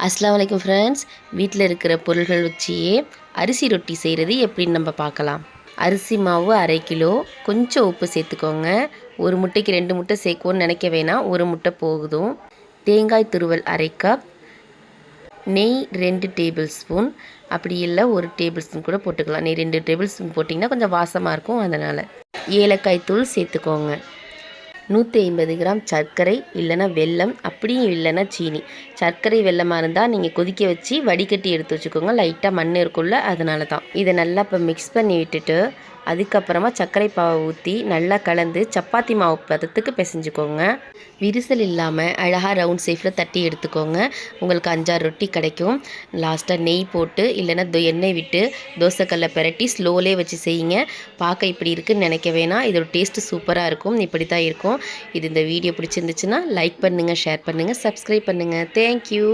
அஸ்ஸலாமு அலைக்கும் ஃப்ரெண்ட்ஸ். வீட்டில் இருக்கிற பொருள்கள் வச்சியே அரிசி ரொட்டி செய்கிறது எப்படின்னு நம்ம பார்க்கலாம். அரிசி மாவு 1/2 கிலோ, கொஞ்சம் உப்பு சேர்த்துக்கோங்க. ஒரு முட்டைக்கு 2 முட்டை சேர்க்குவோன்னு நினைக்க வேணாம், ஒரு முட்டை போதும். தேங்காய் துருவல் 1/2 கப், நெய் 2 டேபிள் ஸ்பூன், அப்படி இல்லை 1 டேபிள் ஸ்பூன் கூட போட்டுக்கலாம். நெய் 2 டேபிள் ஸ்பூன் போட்டிங்கன்னா கொஞ்சம் வாசமாக இருக்கும், அதனால். ஏலக்காய் தூள் சேர்த்துக்கோங்க. 150 கிராம் சர்க்கரை இல்லைன்னா வெல்லம், அப்படியும் இல்லைன்னா சீனி. சர்க்கரை வெல்லமாக இருந்தால் நீங்கள் கொதிக்க வச்சு வடிகட்டி எடுத்து வச்சுக்கோங்க. லைட்டாக மண் இருக்குள்ள, அதனால தான். இதை நல்லா இப்போ மிக்ஸ் பண்ணி விட்டுட்டு அதுக்கப்புறமா சர்க்கரை பாவை ஊற்றி நல்லா கலந்து சப்பாத்தி மாவு பதத்துக்கு பிசைஞ்சுக்கோங்க. விரிசல் இல்லாமல் அழகாக ரவுண்ட் ஷேப்பில் தட்டி எடுத்துக்கோங்க. உங்களுக்கு 5-6 ரொட்டி கிடைக்கும். லாஸ்ட்டாக நெய் போட்டு இல்லைன்னா எண்ணெய் விட்டு தோசைக்கல்லை பிரட்டி ஸ்லோலே வச்சு செய்யுங்க. பார்க்க இப்படி இருக்குன்னு நினைக்க வேணாம், இதோட டேஸ்ட்டு சூப்பராக இருக்கும். இப்படி தான் இருக்கும். இந்த வீடியோ பிடிச்சிருந்துச்சுன்னா லைக் பண்ணுங்கள், ஷேர் பண்ணுங்கள், சப்ஸ்கிரைப் பண்ணுங்கள். தேங்க்யூ.